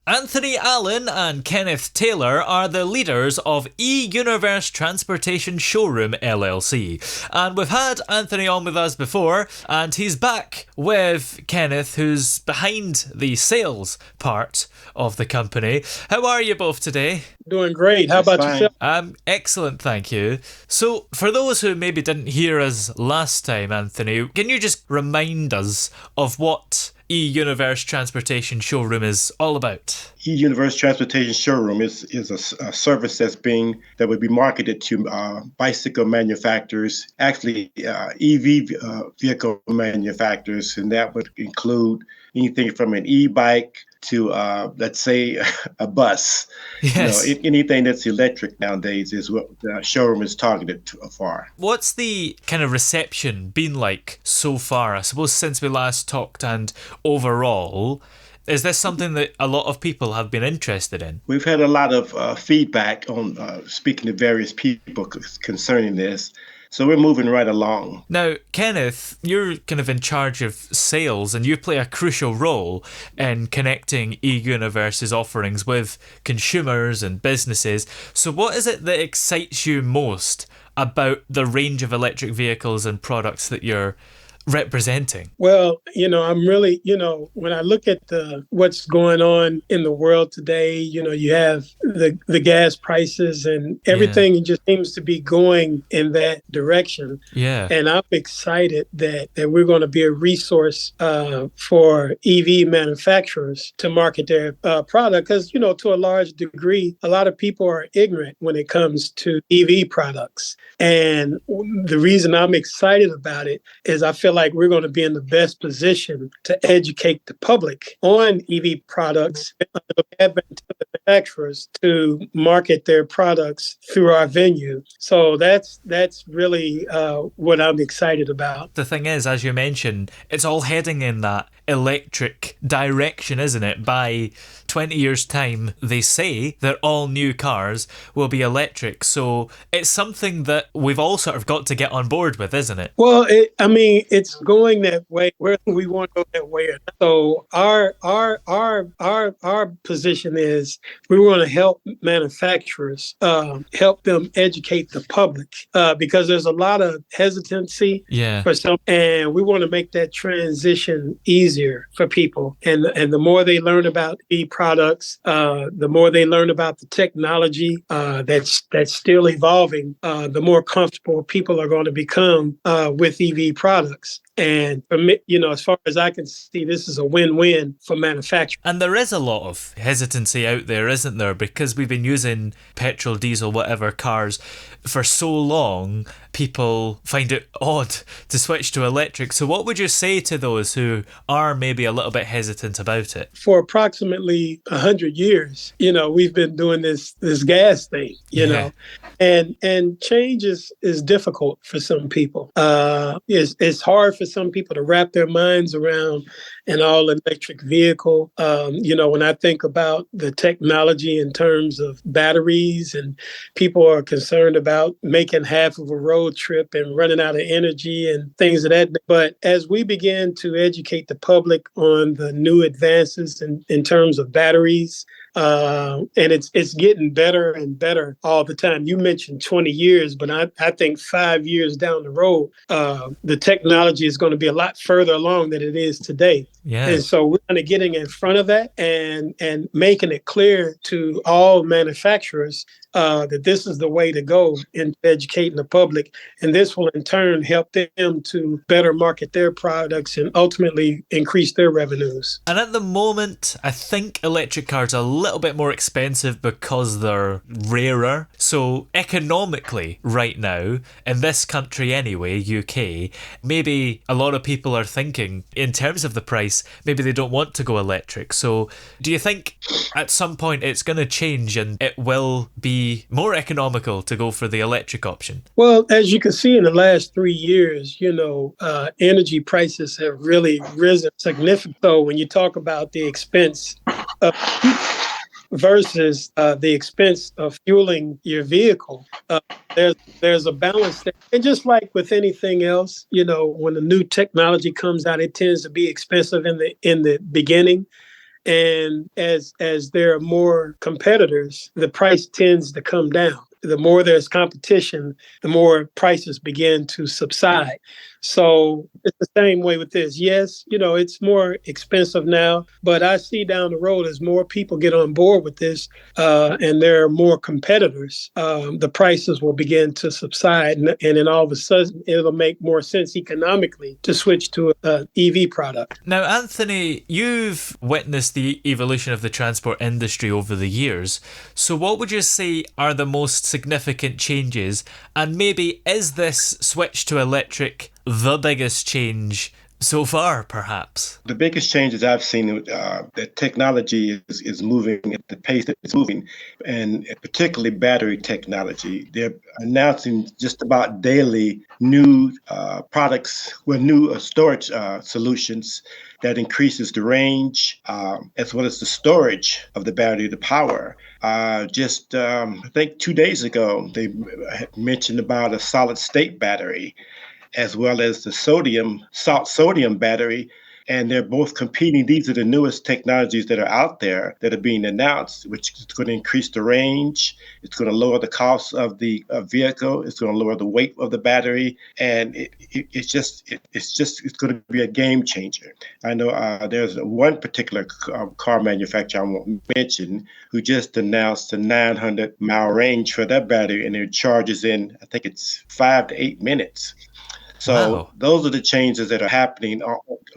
Anthony Allen and Kenneth Taylor are the leaders of e-Universe Transportation Showroom LLC. And we've had Anthony on with us before, and he's back with Kenneth, who's behind the sales part of the company. How are you both today? Doing great. How about yourself? Excellent, thank you. So, for those who maybe didn't hear us last time, Anthony, can you just remind us of what e-Universe Transportation Showroom is all about? E-Universe Transportation Showroom is a service that would be marketed to bicycle manufacturers, actually EV vehicle manufacturers, and that would include anything from an e-bike to, let's say, a bus. Yes. Anything that's electric nowadays is what the showroom is targeted for. What's the kind of reception been like so far, I suppose, since we last talked, and overall? Is this something that a lot of people have been interested in? We've had a lot of feedback on speaking to various people concerning this. So we're moving right along. Now, Kenneth, you're kind of in charge of sales, and you play a crucial role in connecting e-Universe's offerings with consumers and businesses. So what is it that excites you most about the range of electric vehicles and products that you're representing? Well, I'm really, when I look at what's going on in the world today, you have the gas prices and everything just seems to be going in that direction. Yeah. And I'm excited that we're going to be a resource for EV manufacturers to market their product because, to a large degree, a lot of people are ignorant when it comes to EV products. And the reason I'm excited about it is I feel like we're going to be in the best position to educate the public on EV products and manufacturers to market their products through our venue. So that's really what I'm excited about. The thing is, as you mentioned, it's all heading in that electric direction, isn't it? By 20 years' time, they say that all new cars will be electric. So it's something that we've all sort of got to get on board with, isn't it? Well, it's going that way where we want to go that way. So our position is we want to help manufacturers, help them educate the public because there's a lot of hesitancy for some, and we want to make that transition easier for people. And the more they learn about e-products, the more they learn about the technology that's still evolving, the more comfortable people are going to become with EV products. And for me, as far as I can see, this is a win-win for manufacturers. And there is a lot of hesitancy out there, isn't there? Because we've been using petrol, diesel, whatever cars for so long, people find it odd to switch to electric. So what would you say to those who are maybe a little bit hesitant about it? For approximately 100 years, we've been doing this gas thing, know, and change is difficult for some people. It's hard for some people to wrap their minds around an all-electric vehicle. When I think about the technology in terms of batteries, and people are concerned about making half of a road trip and running out of energy and things of that. But as we begin to educate the public on the new advances in terms of batteries, and it's getting better and better all the time. You mentioned 20 years, but I think 5 years down the road, the technology is going to be a lot further along than it is today. Yeah. And so we're kind of getting in front of that and making it clear to all manufacturers that this is the way to go in educating the public. And this will in turn help them to better market their products and ultimately increase their revenues. And at the moment, I think electric cars are a little bit more expensive because they're rarer. So economically right now, in this country anyway, UK, maybe a lot of people are thinking in terms of the price, maybe they don't want to go electric. So do you think at some point it's going to change and it will be more economical to go for the electric option? Well, as you can see in the last 3 years, energy prices have really risen significantly. So when you talk about the expense of versus the expense of fueling your vehicle, there's a balance there. And just like with anything else, when a new technology comes out, it tends to be expensive in the beginning. And as there are more competitors, the price tends to come down. The more there's competition, the more prices begin to subside. So it's the same way with this. Yes, it's more expensive now, but I see down the road as more people get on board with this, and there are more competitors, the prices will begin to subside, and then all of a sudden it'll make more sense economically to switch to an EV product. Now, Anthony, you've witnessed the evolution of the transport industry over the years. So what would you say are the most significant changes? And maybe is this switch to electric the biggest change so far, perhaps? The biggest changes I've seen, that technology is moving at the pace that it's moving, and particularly battery technology. They're announcing just about daily new products with new storage solutions that increases the range, as well as the storage of the battery, the power. I think 2 days ago, they had mentioned about a solid state battery, as well as the salt sodium battery. And they're both competing. These are the newest technologies that are out there that are being announced, which is going to increase the range. It's going to lower the cost of the vehicle. It's going to lower the weight of the battery. And it's going to be a game changer. I know there's one particular car manufacturer I won't mention who just announced a 900-mile range for that battery, and it charges in, I think it's 5 to 8 minutes. So Wow. those are the changes that are happening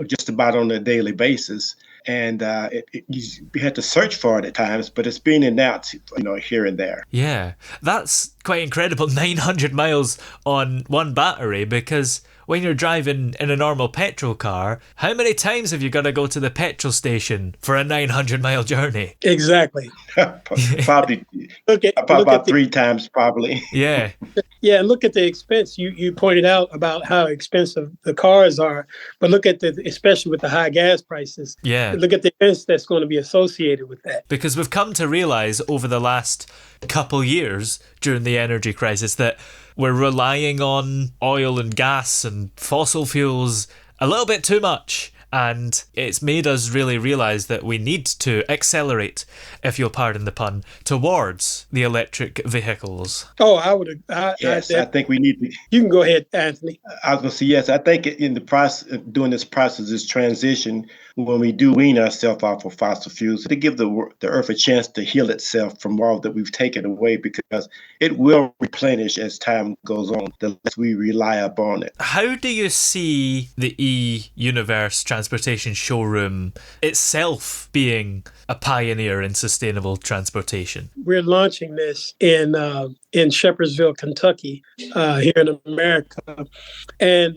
just about on a daily basis. And you had to search for it at times, but it's being announced, here and there. Yeah, that's quite incredible. 900 miles on one battery, because when you're driving in a normal petrol car, how many times have you got to go to the petrol station for a 900-mile journey? Exactly. Probably about 3 times, probably. Yeah. Yeah, and look at the expense. You pointed out about how expensive the cars are, but look at especially with the high gas prices. Yeah. Look at the expense that's going to be associated with that. Because we've come to realize over the last couple years during the energy crisis that we're relying on oil and gas and fossil fuels a little bit too much. And it's made us really realise that we need to accelerate, if you'll pardon the pun, towards the electric vehicles. Oh, I would. I think we need to. You can go ahead, Anthony. I was going to say, yes, I think in the process, during this process, this transition, when we do wean ourselves off of fossil fuels, to give the earth a chance to heal itself from all that we've taken away, because it will replenish as time goes on, the less we rely upon it. How do you see the e-Universe transportation showroom itself being a pioneer in sustainable transportation? We're launching this in Shepherdsville, Kentucky, here in America, and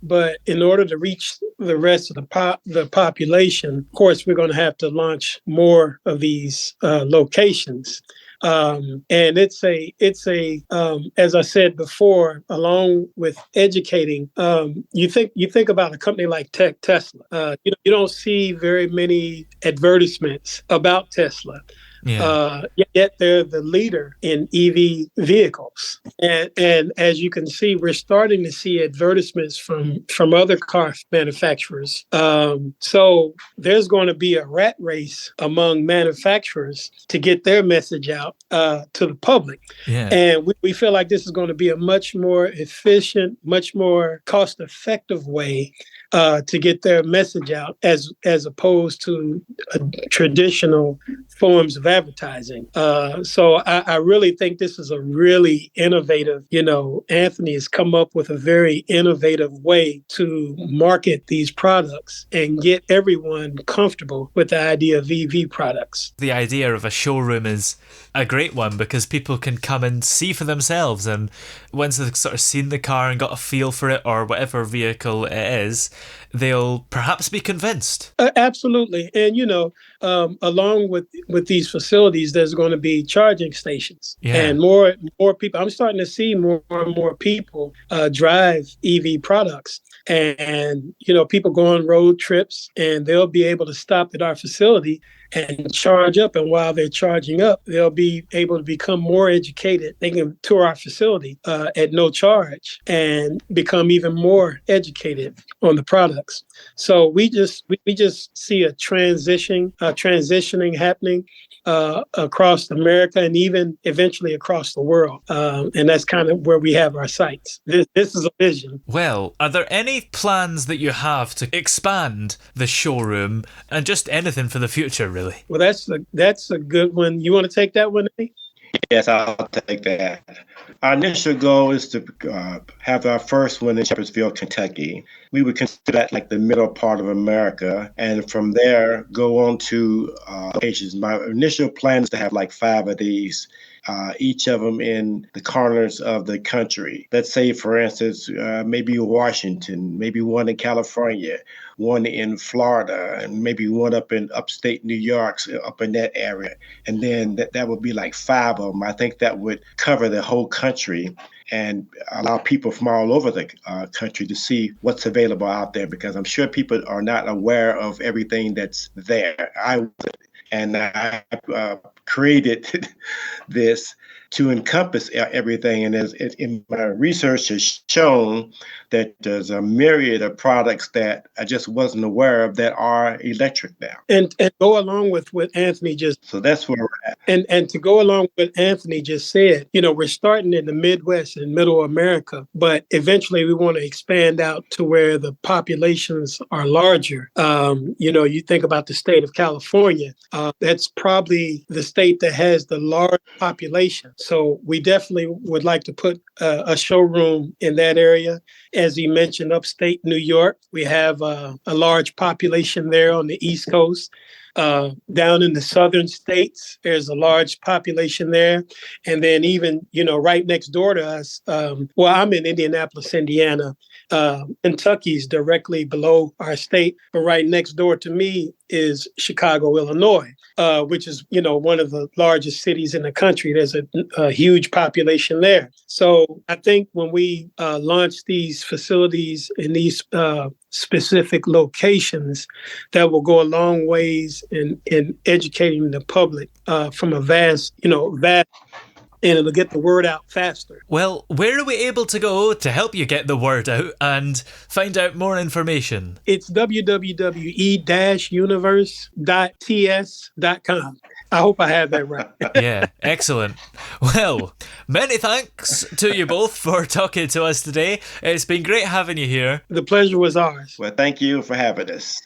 but in order to reach the rest of the population, of course, we're going to have to launch more of these locations. And it's a as I said before, along with educating, you think about a company like Tesla. You don't see very many advertisements about Tesla. Yeah. Yet they're the leader in EV vehicles, and as you can see, we're starting to see advertisements from other car manufacturers. So there's going to be a rat race among manufacturers to get their message out to the public. Yeah. And we feel like this is going to be a much more efficient, much more cost-effective way to get their message out, as opposed to traditional forms of advertising. So I really think this is a really innovative, Anthony has come up with a very innovative way to market these products and get everyone comfortable with the idea of EV products. The idea of a showroom is a great one, because people can come and see for themselves, and once they've sort of seen the car and got a feel for it, or whatever vehicle it is, they'll perhaps be convinced. Absolutely. And, along with these facilities, there's going to be charging stations. Yeah. And more people. I'm starting to see more and more people drive EV products. And, people go on road trips, and they'll be able to stop at our facility and charge up. And while they're charging up, they'll be able to become more educated. They can tour our facility at no charge and become even more educated on the products. So we just see a transitioning happening across America and even eventually across the world. And that's kind of where we have our sights. This is a vision. Well, are there any plans that you have to expand the showroom and just anything for the future, really? Well, that's a good one. You want to take that one, Nate? Yes, I'll take that. Our initial goal is to have our first one in Shepherdsville, Kentucky. We would consider that like the middle part of America, and from there go on to locations. My initial plan is to have like 5 of these, each of them in the corners of the country. Let's say, for instance, maybe Washington, maybe one in California, one in Florida, and maybe one up in upstate New York, up in that area. And then that would be like 5 of them. I think that would cover the whole country and allow people from all over the country to see what's available out there, because I'm sure people are not aware of everything that's there. I created this to encompass everything. And in my research has shown that there's a myriad of products that I just wasn't aware of that are electric now. And go along with what Anthony just. So that's where we're at. And to go along with what Anthony just said, we're starting in the Midwest and Middle America, but eventually we want to expand out to where the populations are larger. You think about the state of California. That's probably the state that has the large population. So we definitely would like to put a showroom in that area. As he mentioned, upstate New York, we have a large population there on the East Coast. Down in the southern states, there's a large population there. And then even, right next door to us, I'm in Indianapolis, Indiana. Kentucky's directly below our state, but right next door to me is Chicago, Illinois, which is, one of the largest cities in the country. There's a huge population there. So I think when we launch these facilities in these specific locations, that will go a long ways in educating the public from a vast, and it'll get the word out faster. Well, where are we able to go to help you get the word out and find out more information? It's www.universe.ts.com. I hope I have that right. Yeah, excellent. Well, many thanks to you both for talking to us today. It's been great having you here. The pleasure was ours. Well, thank you for having us.